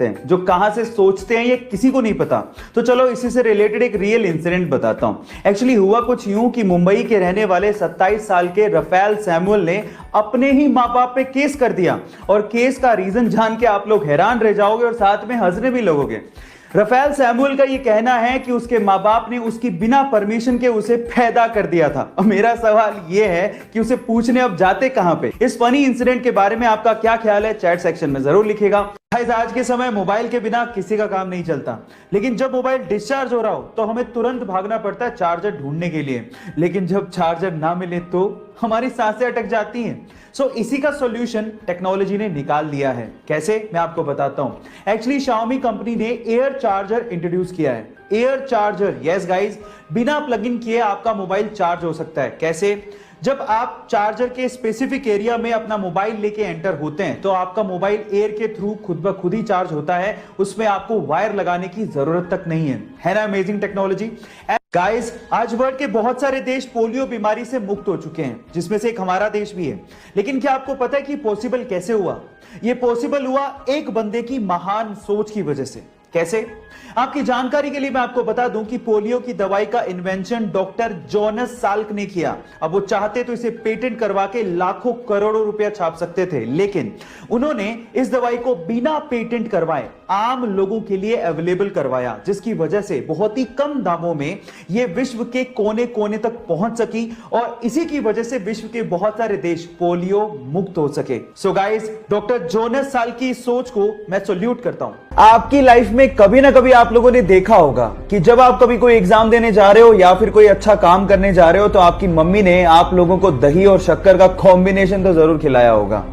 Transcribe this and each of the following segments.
हैं, जो कहां से सोचते हैं ये किसी को नहीं पता। तो चलो इसी से रिलेटेड एक रियल इंसिडेंट बताता हूं। एक्चुअली हुआ कुछ यूं कि मुंबई के रहने वाले 27 साल के रफेल सैमुअल ने अपने ही मां बाप पे केस कर दिया, और केस का रीजन जान के आप लोग हैरान रह जाओगे और साथ में हंसने भी लगोगे। रफेल सैमुअल का यह कहना है कि उसके मां बाप ने उसकी बिना परमिशन के उसे पैदा कर दिया था। और मेरा सवाल यह है कि उसे पूछने अब जाते कहां पे। इस फनी इंसिडेंट के बारे में आपका क्या ख्याल है, चैट सेक्शन में जरूर लिखिएगा। आज के समय मोबाइल के बिना किसी का काम नहीं चलता, लेकिन जब मोबाइल डिस्चार्ज हो रहा हो तो हमें तुरंत भागना पड़ता है चार्जर ढूंढने के लिए, लेकिन जब चार्जर ना मिले तो हमारी सांसें अटक जाती हैं। इसी का सॉल्यूशन टेक्नोलॉजी ने निकाल दिया है। कैसे, मैं आपको बताता हूं। एक्चुअली Xiaomi कंपनी ने एयर चार्जर इंट्रोड्यूस किया है। एयर चार्जर, यस गाइस, बिना प्लग इन किए आपका मोबाइल चार्ज हो सकता है। कैसे? जब आप चार्जर के स्पेसिफिक एरिया में अपना मोबाइल लेके एंटर होते हैं तो आपका मोबाइल एयर के थ्रू खुद ब खुद ही चार्ज होता है, उसमें आपको वायर लगाने की जरूरत तक नहीं है ना अमेजिंग टेक्नोलॉजी। गाइस, आज वर्ल्ड के बहुत सारे देश पोलियो बीमारी से मुक्त हो चुके हैं, जिसमें से एक हमारा देश भी है। लेकिन क्या आपको पता है कि पॉसिबल कैसे हुआ? यह पॉसिबल हुआ एक बंदे की महान सोच की वजह से। कैसे? आपकी जानकारी के लिए मैं आपको बता दूं कि पोलियो की दवाई का इन्वेंशन डॉक्टर जोनास साल्क ने किया। अब वो चाहते तो इसे पेटेंट करवा के लाखों करोड़ों रुपया छाप सकते थे, लेकिन उन्होंने इस दवाई को बिना पेटेंट करवाए आम लोगों के लिए अवेलेबल करवाया, जिसकी वजह से बहुत ही कम दामों में यह विश्व के कोने कोने तक पहुंच सकी, और इसी की वजह से विश्व के बहुत सारे देश पोलियो मुक्त हो सके। So guys, doctor Jonas Salk की सोच को मैं सैल्यूट करता हूं। आपकी लाइफ में कभी ना कभी आप लोगों ने देखा होगा कि जब आप कभी कोई एग्जाम देने जा रहे हो या फिर कोई अच्छा काम करने जा रहे हो तो आपकी मम्मी ने आप लोगों को दही और शक्कर का कॉम्बिनेशन तो जरूर खिलाया होगा।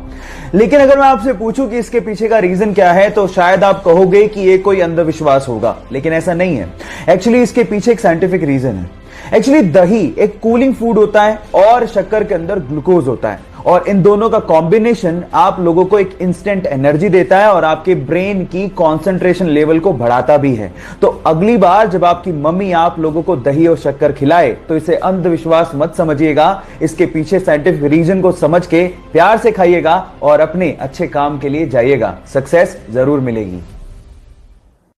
लेकिन अगर मैं आपसे पूछूं कि इसके पीछे का रीजन क्या है तो शायद आप कहोगे कि ये कोई अंधविश्वास होगा, लेकिन ऐसा नहीं है। एक्चुअली इसके पीछे एक साइंटिफिक रीजन है। एक्चुअली दही एक कूलिंग फूड होता है और शक्कर के अंदर ग्लूकोज होता है, और इन दोनों का कॉम्बिनेशन आप लोगों को एक इंस्टेंट एनर्जी देता है और आपके ब्रेन की कंसंट्रेशन लेवल को बढ़ाता भी है। तो अगली बार जब आपकी मम्मी आप लोगों को दही और शक्कर खिलाए तो इसे अंधविश्वास मत समझिएगा, इसके पीछे साइंटिफिक रीजन को समझ के प्यार से खाइएगा और अपने अच्छे काम के लिए जाइएगा, सक्सेस जरूर मिलेगी।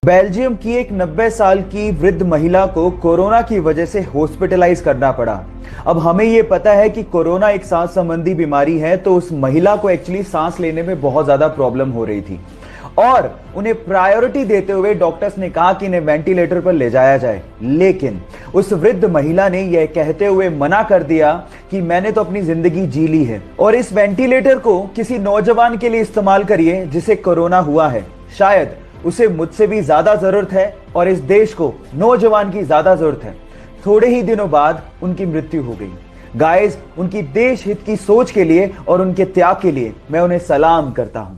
बेल्जियम की एक 90 साल की वृद्ध महिला को कोरोना की वजह से हॉस्पिटलाइज करना पड़ा। अब हमें यह पता है कि कोरोना एक सांस संबंधी बीमारी है, तो उस महिला को एक्चुअली सांस लेने में बहुत ज्यादा प्रॉब्लम हो रही थी और उन्हें प्रायोरिटी देते हुए डॉक्टर्स ने कहा कि इन्हें वेंटिलेटर पर ले जाया जाए। लेकिन उस वृद्ध महिला ने यह कहते हुए मना कर दिया कि मैंने तो अपनी जिंदगी जी ली है और इस वेंटिलेटर को किसी नौजवान के लिए इस्तेमाल करिए जिसे कोरोना हुआ है। शायद उसे मुझसे भी ज्यादा जरूरत है और इस देश को नौजवान की ज्यादा जरूरत है। थोड़े ही दिनों बाद उनकी मृत्यु हो गई। गाइस, उनकी देश हित की सोच के लिए और उनके त्याग के लिए मैं उन्हें सलाम करता हूं।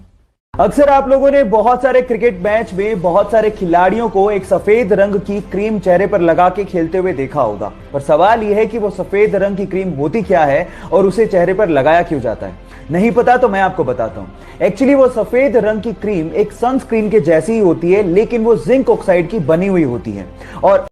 अक्सर आप लोगों ने बहुत सारे क्रिकेट मैच में बहुत सारे खिलाड़ियों को एक सफेद रंग की क्रीम चेहरे पर लगा के खेलते हुए देखा होगा, पर सवाल यह है कि वो सफेद रंग की क्रीम होती क्या है और उसे चेहरे पर लगाया क्यों जाता है। नहीं पता तो मैं आपको बताता हूं। एक्चुअली वो सफेद रंग की क्रीम एक सनस्क्रीन के जैसी ही होती है, लेकिन वो जिंक ऑक्साइड की बनी हुई होती है और